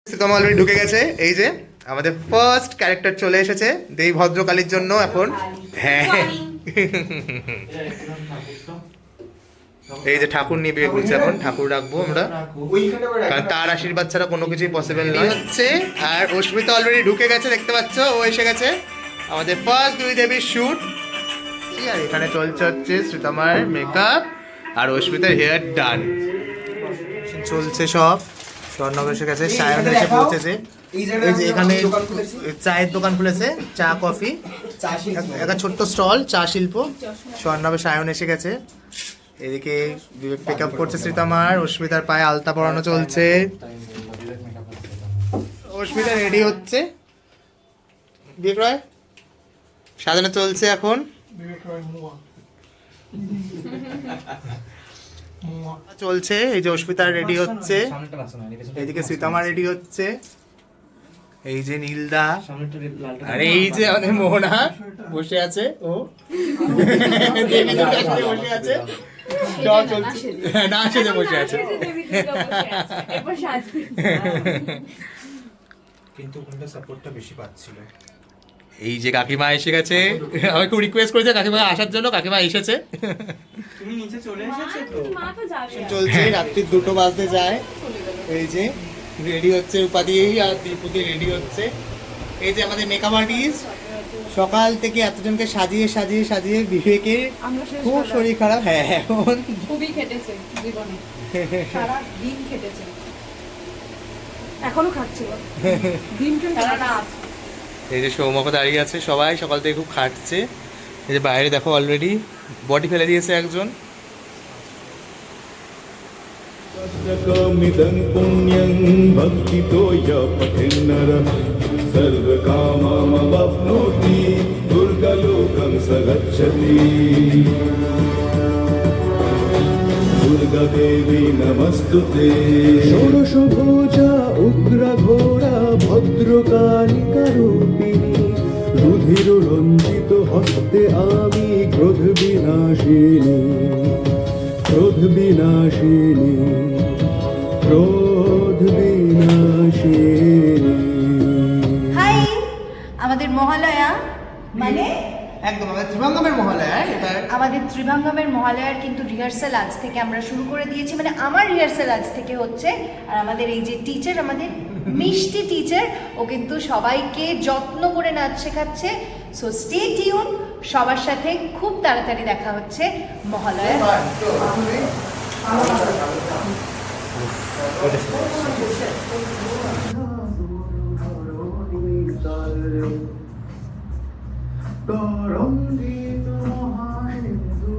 Sreetama already ঢুকে গেছে। এই যে আমাদের ফার্স্ট ক্যারেক্টার চলে এসেছে দেই ভদ্রকালীর জন্য এখন। হ্যাঁ, এই যে ঠাকুর নিয়ে বিয়ে করছে এখন, ঠাকুর রাখবো আমরা, কারণ তার আশীর্বাদ ছাড়া কোনো কিছুই পসিবল নয় হচ্ছে। আর অস্মিতা অলরেডি ঢুকে গেছে, দেখতে পাচ্ছ ও এসে গেছে। আমাদের ফার্স্ট দুই দেবীর শুট। আর এখানে চলছে হচ্ছে শ্রীতমার মেকআপ আর অস্মিতার হেয়ার ডান চলছে সব। স্বর্ণব এসে গেছে, সায়ন এসে পৌঁছেছে। এই যে এখানে চায়ের দোকান খুলেছে, চা কফি, একটা ছোট্ট স্টল, চা শিল্প। স্বর্ণবে সায়ন এসে গেছে। এদিকে পিকআপ করছে শ্রীতমার, অস্মিতার পায়ে আলতা পরানো চলছে, অস্মিতা রেডি হচ্ছে, বিক্রয় সাজানো চলছে এখন। চলছে এই যে অস্মিতা রেডি হচ্ছে, এইদিকে শ্রীতমা রেডি হচ্ছে, এই যে নীলদা, আর এই যে আমাদের মোহনা বসে আছে, ও বসে আছে, না সেজে বসে আছে। কিন্তু কোনটা সাপোর্টটা বেশি পাচ্ছিল। এই যে কাকিমা এসে গেছে, আমি খুব রিকোয়েস্ট করেছে কাকিমা আসার জন্য, কাকিমা এসেছে। তুমি নিচে চলে এসেছো তো? চলছে, রাত্রি 2টো বাজতে যায়। এই যে রেডি হচ্ছে উপাধি, আর দীপুতি রেডি হচ্ছে। এই যে আমাদের মেকআপ আর্টিস্ট সকাল থেকে এতজনকে সাজিয়ে সাজিয়ে সাজিয়ে বিবেকের খুব শরীর খারাপ। হ্যাঁ, এখন খুবই খেটেছে জীবনে, সারা দিন খেটেছে, এখনো খাচ্ছে দিন সারা রাত। এই যে সৌমক দাঁড়িয়ে আছে, সবাই সকাল থেকে খুব খাটছে। এই যে বাইরে দেখো অলরেডি বডি ফেলে দিয়েছে একজন। मिदं पुण्यं भक्तितो य पठेन्नरः सर्वकाममवाप्नोति दुर्गलोकं स गच्छति। दुर्गादेवी नमस्तुते। षोडशभुजा उग्रघोरा भद्रकालिकारूपिणी रुधिर रञ्जित हस्ते आमि क्रोध विनाशिनी क्रोध विनाशिनी क्रोध विनाशिनी। হাই, আমাদের মহালয়া মানে একদম আমাদের ত্রিভঙ্গমের মহালয়া, এটা আমাদের ত্রিভঙ্গমের মহালয়ার কিন্তু রিহার্সাল আজ থেকে আমরা শুরু করে দিয়েছি। মানে আমার রিহার্সাল আজ থেকে হচ্ছে। আর আমাদের এই যে টিচার, আমাদের মিষ্টি টিচার, ও কিন্তু সবাইকে যত্ন করে নাচ শেখাচ্ছে। সো স্টে টিউন, সবার সাথে খুব তাড়াতাড়ি দেখা হচ্ছে মহালয়া। তরঙ্গিত মহাসিন্ধু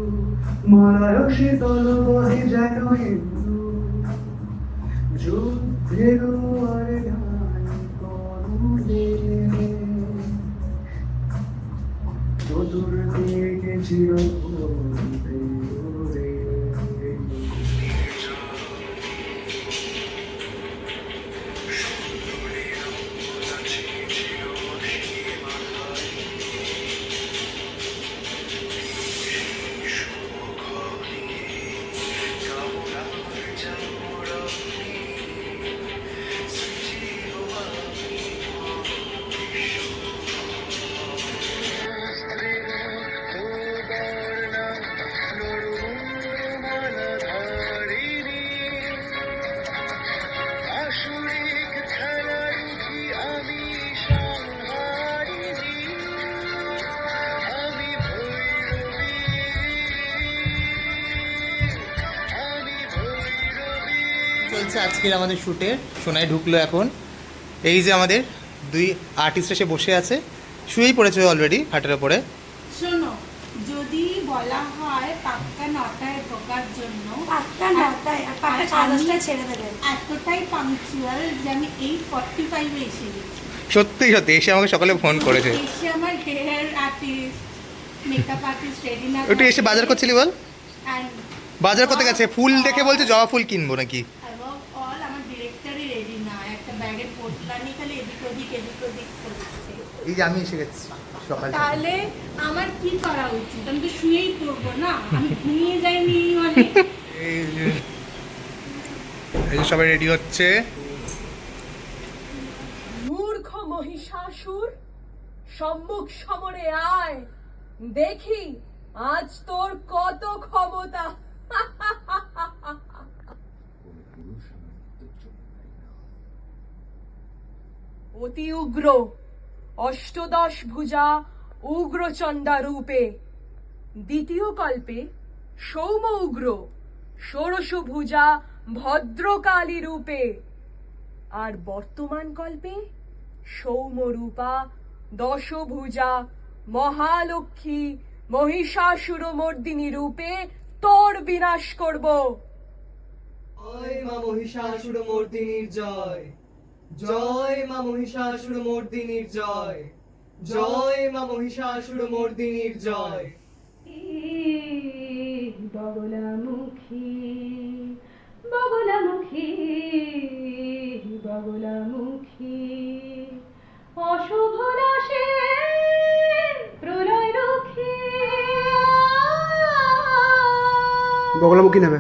মলয় শীতল বহে যেন হিন্দু যুদ্ধের আর গান করুণে চতুর্দিকে চিরঘোরে। চলছে আজকের আমাদের শুটে, সোনায় ঢুকলো এখন। এই যে আমাদের দুই আর্টিস্ট এসে বসে আছে, শুয়েই পড়েছে অলরেডি খাটের ওপরে। শোনো, যদি বলা হয় পাক্কা 9টায় ঢোকার জন্য, পাক্কা 9টায়, আর পাক্কা 10টায় ছেড়ে দেবেন। এতটাই পাংচুয়াল যে আমি 8:45-এ এসে গেছি। সত্যি সত্যি এসে আমাকে সকালে ফোন করেছে। এসে আমার hair artist, makeup artist ready না, একটু এসে বাজার করছিলি বল? And বাজার করতে গেছে, ফুল দেখে বলছে জবা ফুল কিনবো নাকি। above all, আমার ডিরেক্টরই রেডি না, একটা ব্যাগের পোটলা নিয়ে খালি এদিক ওদিক করছে। এই যে আমি এসে গেছি সকালে। তাহলে আমার কি করা উচিত? আমি তো শুয়েই পড়বো না, আমি ঘুমিয়ে যাইনি মানে। এই যে সবাই রেডি হচ্ছে। মহিষাসুর, সম্মুখ সমরে আয়, দেখি আজ তোর কত ক্ষমতা। অতি উগ্র, অষ্টদশ ভুজা উগ্রচণ্ডা রূপে, দ্বিতীয় কল্পে সৌম উগ্র, ষোড়শ ভুজা ভদ্রকালী রূপে, আর বর্তমান কল্পে সৌমরূপা দশভুজা মহালক্ষ্মী মহিষাসুরমর্দিনী রূপে তোর বিনাশ করব। জয় মা মহিষাসুরমর্দিনীর জয়, জয় মা মহিষাসুরমর্দিনীর জয়, জয় মা মহিষাসুরমর্দিনীর জয়। বগলামুখী বগলামুখী বগলামুখী, অশুভ নাশে প্রলয় রুখী। বগলামুখী নেবে।